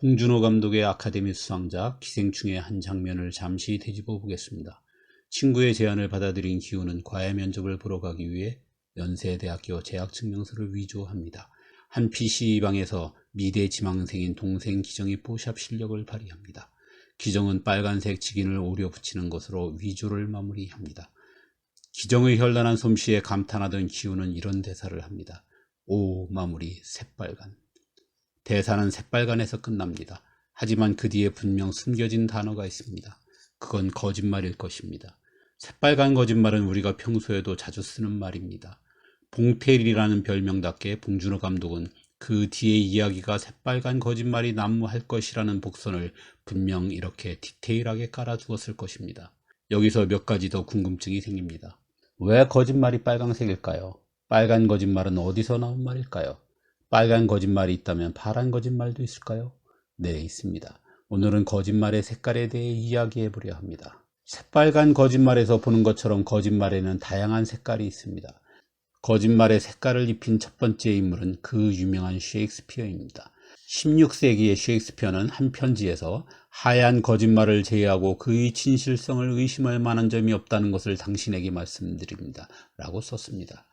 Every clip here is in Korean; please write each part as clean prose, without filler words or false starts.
봉준호 감독의 아카데미 수상작 기생충의 한 장면을 잠시 되짚어 보겠습니다. 친구의 제안을 받아들인 기우는 과외 면접을 보러 가기 위해 연세대학교 재학증명서를 위조합니다. 한 PC방에서 미대 지망생인 동생 기정이 뽀샵 실력을 발휘합니다. 기정은 빨간색 직인을 오려 붙이는 것으로 위조를 마무리합니다. 기정의 현란한 솜씨에 감탄하던 기우는 이런 대사를 합니다. 오, 마무리 새빨간. 대사는 새빨간에서 끝납니다. 하지만 그 뒤에 분명 숨겨진 단어가 있습니다. 그건 거짓말일 것입니다. 새빨간 거짓말은 우리가 평소에도 자주 쓰는 말입니다. 봉태일이라는 별명답게 봉준호 감독은 그 뒤에 이야기가 새빨간 거짓말이 난무할 것이라는 복선을 분명 이렇게 디테일하게 깔아두었을 것입니다. 여기서 몇 가지 더 궁금증이 생깁니다. 왜 거짓말이 빨강색일까요? 빨간 거짓말은 어디서 나온 말일까요? 빨간 거짓말이 있다면 파란 거짓말도 있을까요? 네, 있습니다. 오늘은 거짓말의 색깔에 대해 이야기해 보려 합니다. 새빨간 거짓말에서 보는 것처럼 거짓말에는 다양한 색깔이 있습니다. 거짓말의 색깔을 입힌 첫 번째 인물은 그 유명한 셰익스피어입니다. 16세기의 셰익스피어는 한 편지에서 하얀 거짓말을 제외하고 그의 진실성을 의심할 만한 점이 없다는 것을 당신에게 말씀드립니다. 라고 썼습니다.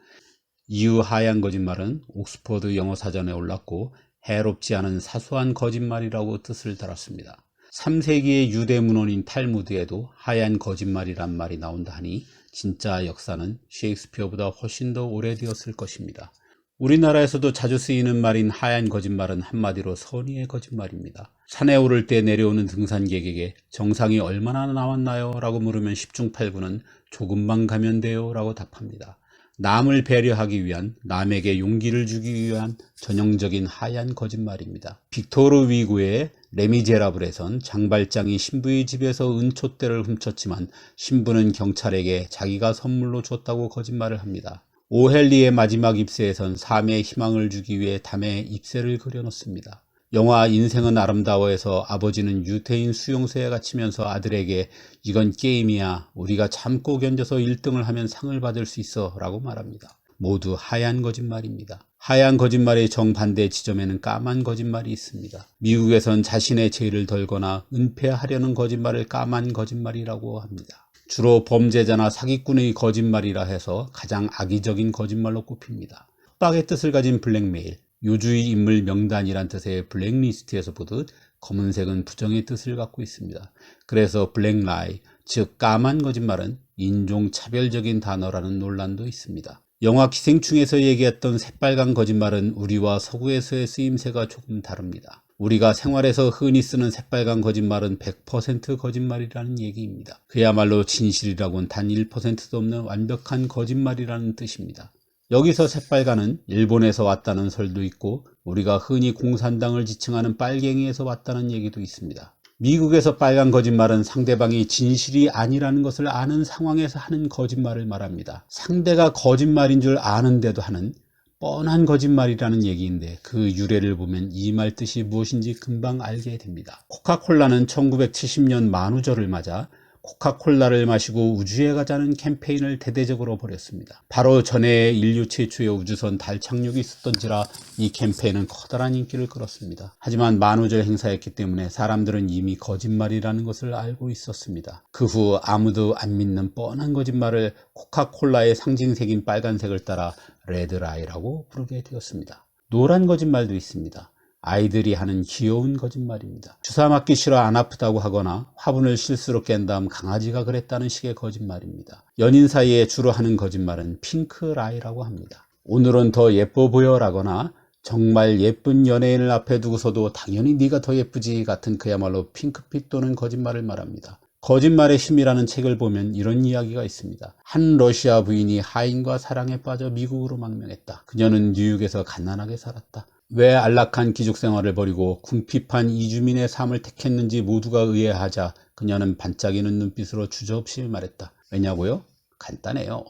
이후 하얀 거짓말은 옥스퍼드 영어사전에 올랐고 해롭지 않은 사소한 거짓말이라고 뜻을 달았습니다. 3세기의 유대 문헌인 탈무드에도 하얀 거짓말이란 말이 나온다 하니 진짜 역사는 셰익스피어보다 훨씬 더 오래되었을 것입니다. 우리나라에서도 자주 쓰이는 말인 하얀 거짓말은 한마디로 선의의 거짓말입니다. 산에 오를 때 내려오는 등산객에게 정상이 얼마나 나왔나요? 라고 물으면 10중 8구는 조금만 가면 돼요 라고 답합니다. 남을 배려하기 위한, 남에게 용기를 주기 위한 전형적인 하얀 거짓말입니다. 빅토르 위고의 레미제라블에선 장발장이 신부의 집에서 은촛대를 훔쳤지만 신부는 경찰에게 자기가 선물로 줬다고 거짓말을 합니다. 오헬리의 마지막 입새에선 삶의 희망을 주기 위해 담에 잎새를 그려놓습니다. 영화 인생은 아름다워에서 아버지는 유태인 수용소에 갇히면서 아들에게 이건 게임이야. 우리가 참고 견뎌서 1등을 하면 상을 받을 수 있어 라고 말합니다. 모두 하얀 거짓말입니다. 하얀 거짓말의 정반대 지점에는 까만 거짓말이 있습니다. 미국에선 자신의 죄를 덜거나 은폐하려는 거짓말을 까만 거짓말이라고 합니다. 주로 범죄자나 사기꾼의 거짓말이라 해서 가장 악의적인 거짓말로 꼽힙니다. 협박의 뜻을 가진 블랙메일, 요주의 인물 명단이란 뜻의 블랙리스트에서 보듯 검은색은 부정의 뜻을 갖고 있습니다. 그래서 블랙라이, 즉 까만 거짓말은 인종차별적인 단어라는 논란도 있습니다. 영화 기생충에서 얘기했던 새빨간 거짓말은 우리와 서구에서의 쓰임새가 조금 다릅니다. 우리가 생활에서 흔히 쓰는 새빨간 거짓말은 100% 거짓말이라는 얘기입니다. 그야말로 진실이라고는 단 1%도 없는 완벽한 거짓말이라는 뜻입니다. 여기서 새빨간은 일본에서 왔다는 설도 있고 우리가 흔히 공산당을 지칭하는 빨갱이에서 왔다는 얘기도 있습니다. 미국에서 빨간 거짓말은 상대방이 진실이 아니라는 것을 아는 상황에서 하는 거짓말을 말합니다. 상대가 거짓말인 줄 아는데도 하는 뻔한 거짓말이라는 얘기인데 그 유래를 보면 이 말 뜻이 무엇인지 금방 알게 됩니다. 코카콜라는 1970년 만우절을 맞아 코카콜라를 마시고 우주에 가자는 캠페인을 대대적으로 벌였습니다. 바로 전해에 인류 최초의 우주선 달 착륙이 있었던지라 이 캠페인은 커다란 인기를 끌었습니다. 하지만 만우절 행사였기 때문에 사람들은 이미 거짓말이라는 것을 알고 있었습니다. 그 후 아무도 안 믿는 뻔한 거짓말을 코카콜라의 상징색인 빨간색을 따라 레드라이라고 부르게 되었습니다. 노란 거짓말도 있습니다. 아이들이 하는 귀여운 거짓말입니다. 주사 맞기 싫어 안 아프다고 하거나 화분을 실수로 깬 다음 강아지가 그랬다는 식의 거짓말입니다. 연인 사이에 주로 하는 거짓말은 핑크라이라고 합니다. 오늘은 더 예뻐 보여 라거나 정말 예쁜 연예인을 앞에 두고서도 당연히 네가 더 예쁘지 같은 그야말로 핑크빛 도는 거짓말을 말합니다. 거짓말의 힘이라는 책을 보면 이런 이야기가 있습니다. 한 러시아 부인이 하인과 사랑에 빠져 미국으로 망명했다. 그녀는 뉴욕에서 가난하게 살았다. 왜 안락한 기숙생활을 버리고 궁핍한 이주민의 삶을 택했는지 모두가 의아하자 그녀는 반짝이는 눈빛으로 주저없이 말했다. 왜냐고요? 간단해요.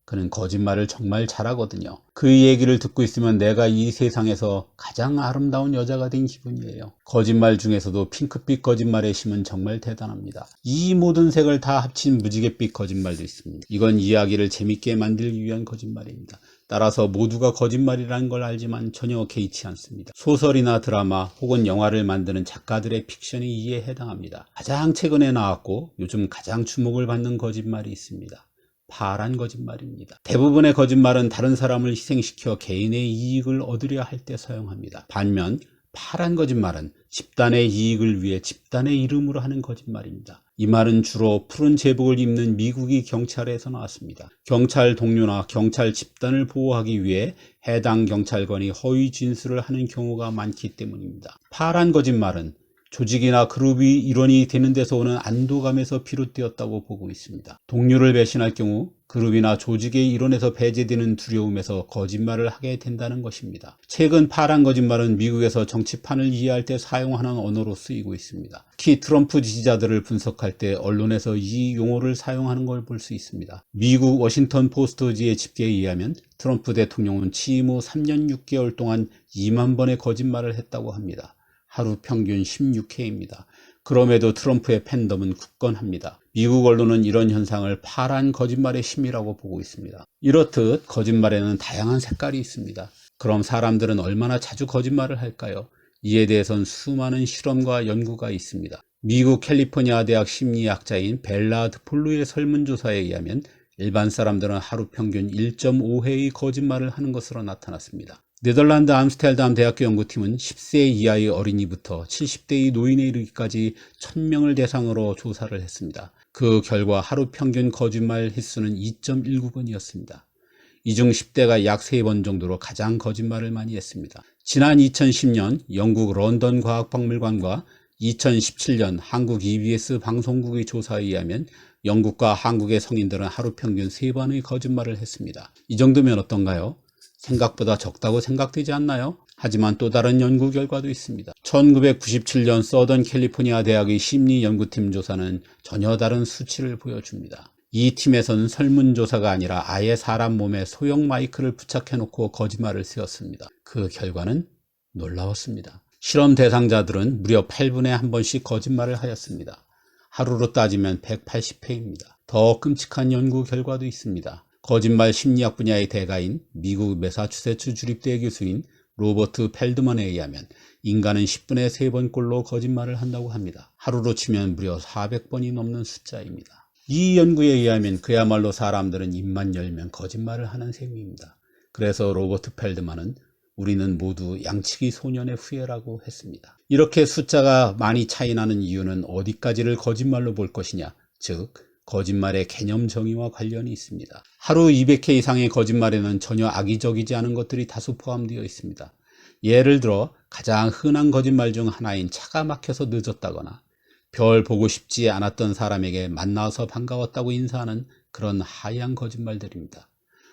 그는 거짓말을 정말 잘하거든요. 그 얘기를 듣고 있으면 내가 이 세상에서 가장 아름다운 여자가 된 기분이에요. 거짓말 중에서도 핑크빛 거짓말의 힘은 정말 대단합니다. 이 모든 색을 다 합친 무지갯빛 거짓말도 있습니다. 이건 이야기를 재밌게 만들기 위한 거짓말입니다. 따라서 모두가 거짓말이라는 걸 알지만 전혀 개의치 않습니다. 소설이나 드라마 혹은 영화를 만드는 작가들의 픽션이 이에 해당합니다. 가장 최근에 나왔고 요즘 가장 주목을 받는 거짓말이 있습니다. 파란 거짓말입니다. 대부분의 거짓말은 다른 사람을 희생시켜 개인의 이익을 얻으려 할 때 사용합니다. 반면 파란 거짓말은 집단의 이익을 위해 집단의 이름으로 하는 거짓말입니다. 이 말은 주로 푸른 제복을 입는 미국이 경찰에서 나왔습니다. 경찰 동료나 경찰 집단을 보호하기 위해 해당 경찰관이 허위 진술을 하는 경우가 많기 때문입니다. 파란 거짓말은 조직이나 그룹이 일원이 되는 데서 오는 안도감에서 비롯되었다고 보고 있습니다. 동료를 배신할 경우 그룹이나 조직의 일원에서 배제되는 두려움에서 거짓말을 하게 된다는 것입니다. 최근 파란 거짓말은 미국에서 정치판을 이해할 때 사용하는 언어로 쓰이고 있습니다. 특히 트럼프 지지자들을 분석할 때 언론에서 이 용어를 사용하는 걸 볼 수 있습니다. 미국 워싱턴 포스트지의 집계에 의하면 트럼프 대통령은 취임 후 3년 6개월 동안 2만 번의 거짓말을 했다고 합니다. 하루 평균 16회입니다. 그럼에도 트럼프의 팬덤은 굳건합니다. 미국 언론은 이런 현상을 파란 거짓말의 힘이라고 보고 있습니다. 이렇듯 거짓말에는 다양한 색깔이 있습니다. 그럼 사람들은 얼마나 자주 거짓말을 할까요? 이에 대해선 수많은 실험과 연구가 있습니다. 미국 캘리포니아 대학 심리학자인 벨라드 폴루의 설문조사에 의하면 일반 사람들은 하루 평균 1.5회의 거짓말을 하는 것으로 나타났습니다. 네덜란드 암스테르담 대학교 연구팀은 10세 이하의 어린이부터 70대의 노인에 이르기까지 1000명을 대상으로 조사를 했습니다. 그 결과 하루 평균 거짓말 횟수는 2.19번이었습니다. 이 중 10대가 약 3번 정도로 가장 거짓말을 많이 했습니다. 지난 2010년 영국 런던 과학박물관과 2017년 한국 EBS 방송국의 조사에 의하면 영국과 한국의 성인들은 하루 평균 3번의 거짓말을 했습니다. 이 정도면 어떤가요? 생각보다 적다고 생각되지 않나요? 하지만 또 다른 연구 결과도 있습니다. 1997년 서던 캘리포니아 대학의 심리연구팀 조사는 전혀 다른 수치를 보여줍니다. 이 팀에서는 설문조사가 아니라 아예 사람 몸에 소형 마이크를 부착해놓고 거짓말을 세웠습니다. 그 결과는 놀라웠습니다. 실험 대상자들은 무려 8분에 1번씩 거짓말을 하였습니다. 하루로 따지면 180회입니다. 더 끔찍한 연구 결과도 있습니다. 거짓말 심리학 분야의 대가인 미국 매사추세츠 주립대 교수인 로버트 펠드먼에 의하면 인간은 10분에 3번꼴로 거짓말을 한다고 합니다. 하루로 치면 무려 400번이 넘는 숫자입니다. 이 연구에 의하면 그야말로 사람들은 입만 열면 거짓말을 하는 셈입니다. 그래서 로버트 펠드먼은 우리는 모두 양치기 소년의 후예라고 했습니다. 이렇게 숫자가 많이 차이 나는 이유는 어디까지를 거짓말로 볼 것이냐, 즉 거짓말의 개념 정의와 관련이 있습니다. 하루 200회 이상의 거짓말에는 전혀 악의적이지 않은 것들이 다수 포함되어 있습니다. 예를 들어 가장 흔한 거짓말 중 하나인 차가 막혀서 늦었다거나 별 보고 싶지 않았던 사람에게 만나서 반가웠다고 인사하는 그런 하얀 거짓말들입니다.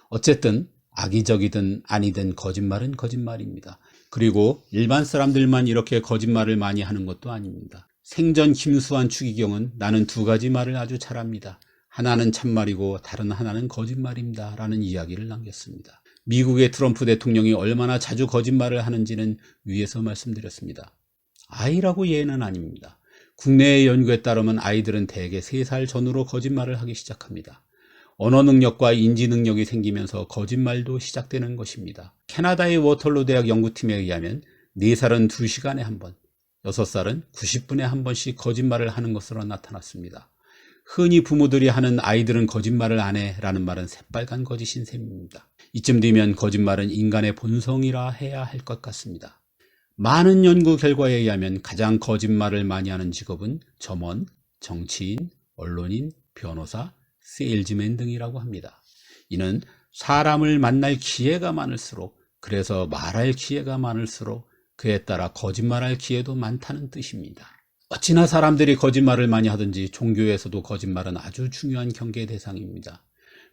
어쨌든 악의적이든 아니든 거짓말은 거짓말입니다. 그리고 일반 사람들만 이렇게 거짓말을 많이 하는 것도 아닙니다. 생전 김수환 추기경은 나는 2가지 말을 아주 잘합니다. 하나는 참말이고 다른 하나는 거짓말입니다. 라는 이야기를 남겼습니다. 미국의 트럼프 대통령이 얼마나 자주 거짓말을 하는지는 위에서 말씀드렸습니다. 아이라고 예는 아닙니다. 국내의 연구에 따르면 아이들은 대개 3살 전후로 거짓말을 하기 시작합니다. 언어 능력과 인지 능력이 생기면서 거짓말도 시작되는 것입니다. 캐나다의 워털로 대학 연구팀에 의하면 4살은 2시간에 1번, 6살은 90분에 1번씩 거짓말을 하는 것으로 나타났습니다. 흔히 부모들이 하는 아이들은 거짓말을 안 해 라는 말은 새빨간 거짓인 셈입니다. 이쯤 되면 거짓말은 인간의 본성이라 해야 할 것 같습니다. 많은 연구 결과에 의하면 가장 거짓말을 많이 하는 직업은 점원, 정치인, 언론인, 변호사, 세일즈맨 등이라고 합니다. 이는 사람을 만날 기회가 많을수록, 그래서 말할 기회가 많을수록 그에 따라 거짓말할 기회도 많다는 뜻입니다. 어찌나 사람들이 거짓말을 많이 하든지 종교에서도 거짓말은 아주 중요한 경계 대상입니다.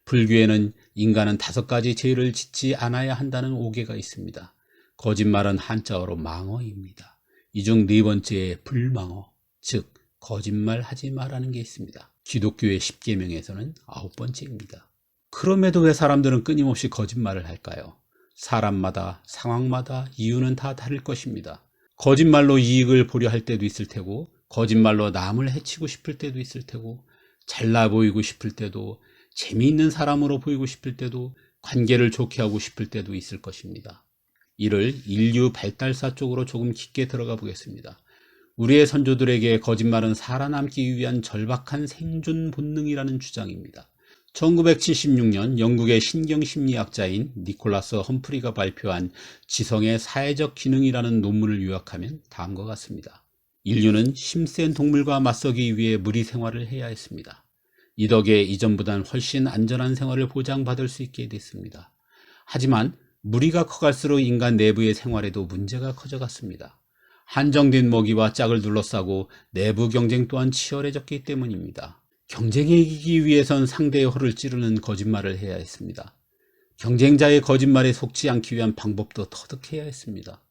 불교에는 인간은 5가지 죄를 짓지 않아야 한다는 오계가 있습니다. 거짓말은 한자어로 망어입니다. 이 중 4번째에 불망어, 즉 거짓말하지 말라는 게 있습니다. 기독교의 10계명에서는 9번째입니다. 그럼에도 왜 사람들은 끊임없이 거짓말을 할까요? 사람마다, 상황마다 이유는 다 다를 것입니다. 거짓말로 이익을 보려 할 때도 있을 테고, 거짓말로 남을 해치고 싶을 때도 있을 테고, 잘나 보이고 싶을 때도, 재미있는 사람으로 보이고 싶을 때도, 관계를 좋게 하고 싶을 때도 있을 것입니다. 이를 인류 발달사 쪽으로 조금 깊게 들어가 보겠습니다. 우리의 선조들에게 거짓말은 살아남기 위한 절박한 생존 본능이라는 주장입니다. 1976년 영국의 신경심리학자인 니콜라스 험프리가 발표한 지성의 사회적 기능이라는 논문을 요약하면 다음과 같습니다. 인류는 힘센 동물과 맞서기 위해 무리 생활을 해야 했습니다. 이 덕에 이전보단 훨씬 안전한 생활을 보장받을 수 있게 됐습니다. 하지만 무리가 커갈수록 인간 내부의 생활에도 문제가 커져갔습니다. 한정된 먹이와 짝을 둘러싸고 내부 경쟁 또한 치열해졌기 때문입니다. 경쟁에 이기기 위해선 상대의 허를 찌르는 거짓말을 해야 했습니다. 경쟁자의 거짓말에 속지 않기 위한 방법도 터득해야 했습니다.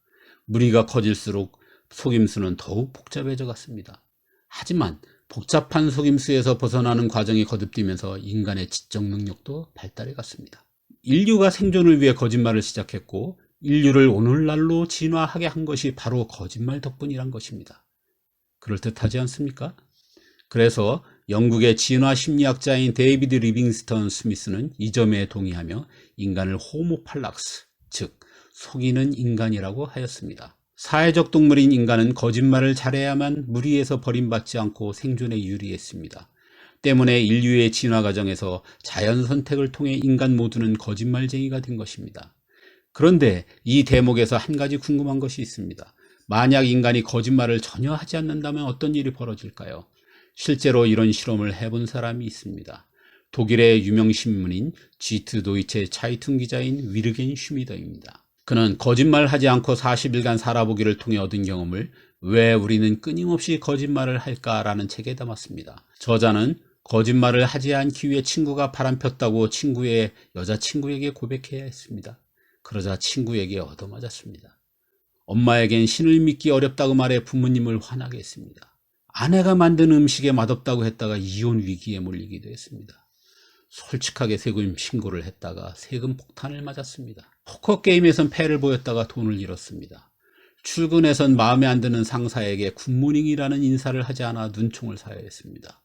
무리가 커질수록 속임수는 더욱 복잡해져 갔습니다. 하지만 복잡한 속임수에서 벗어나는 과정이 거듭되면서 인간의 지적 능력도 발달해 갔습니다. 인류가 생존을 위해 거짓말을 시작했고 인류를 오늘날로 진화하게 한 것이 바로 거짓말 덕분이란 것입니다. 그럴듯하지 않습니까? 그래서 영국의 진화 심리학자인 데이비드 리빙스턴 스미스는 이 점에 동의하며 인간을 호모팔락스, 즉 속이는 인간이라고 하였습니다. 사회적 동물인 인간은 거짓말을 잘해야만 무리에서 버림받지 않고 생존에 유리했습니다. 때문에 인류의 진화 과정에서 자연 선택을 통해 인간 모두는 거짓말쟁이가 된 것입니다. 그런데 이 대목에서 한 가지 궁금한 것이 있습니다. 만약 인간이 거짓말을 전혀 하지 않는다면 어떤 일이 벌어질까요? 실제로 이런 실험을 해본 사람이 있습니다. 독일의 유명 신문인 지트 도이체 차이퉁 기자인 위르겐 슈미더입니다. 그는 거짓말하지 않고 40일간 살아보기를 통해 얻은 경험을 왜 우리는 끊임없이 거짓말을 할까라는 책에 담았습니다. 저자는 거짓말을 하지 않기 위해 친구가 바람폈다고 친구의 여자친구에게 고백해야 했습니다. 그러자 친구에게 얻어맞았습니다. 엄마에겐 신을 믿기 어렵다고 말해 부모님을 화나게 했습니다. 아내가 만든 음식에 맛없다고 했다가 이혼 위기에 몰리기도 했습니다. 솔직하게 세금 신고를 했다가 세금 폭탄을 맞았습니다. 포커 게임에선 패를 보였다가 돈을 잃었습니다. 출근에선 마음에 안 드는 상사에게 굿모닝이라는 인사를 하지 않아 눈총을 사야 했습니다.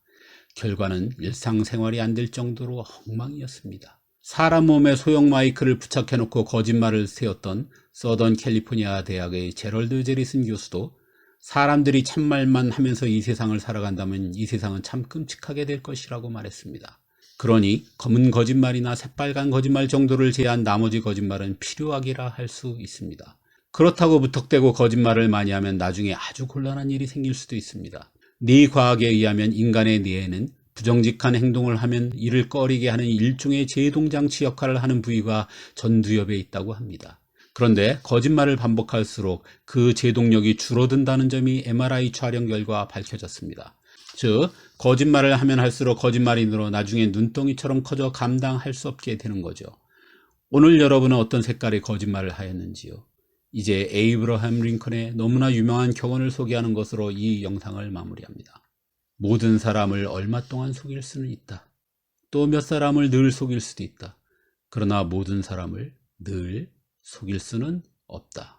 결과는 일상생활이 안 될 정도로 엉망이었습니다. 사람 몸에 소형 마이크를 부착해놓고 거짓말을 세웠던 서던 캘리포니아 대학의 제럴드 제리슨 교수도 사람들이 참말만 하면서 이 세상을 살아간다면 이 세상은 참 끔찍하게 될 것이라고 말했습니다. 그러니 검은 거짓말이나 새빨간 거짓말 정도를 제한 나머지 거짓말은 필요하기라 할 수 있습니다. 그렇다고 무턱대고 거짓말을 많이 하면 나중에 아주 곤란한 일이 생길 수도 있습니다. 뇌과학에 의하면 인간의 뇌에는 부정직한 행동을 하면 이를 꺼리게 하는 일종의 제동장치 역할을 하는 부위가 전두엽에 있다고 합니다. 그런데 거짓말을 반복할수록 그 제동력이 줄어든다는 점이 MRI 촬영 결과 밝혀졌습니다. 즉 거짓말을 하면 할수록 거짓말이 늘어 나중에 눈덩이처럼 커져 감당할 수 없게 되는 거죠. 오늘 여러분은 어떤 색깔의 거짓말을 하였는지요? 이제 에이브러함 링컨의 너무나 유명한 격언을 소개하는 것으로 이 영상을 마무리합니다. 모든 사람을 얼마 동안 속일 수는 있다. 또 몇 사람을 늘 속일 수도 있다. 그러나 모든 사람을 늘 속일 수는 없다.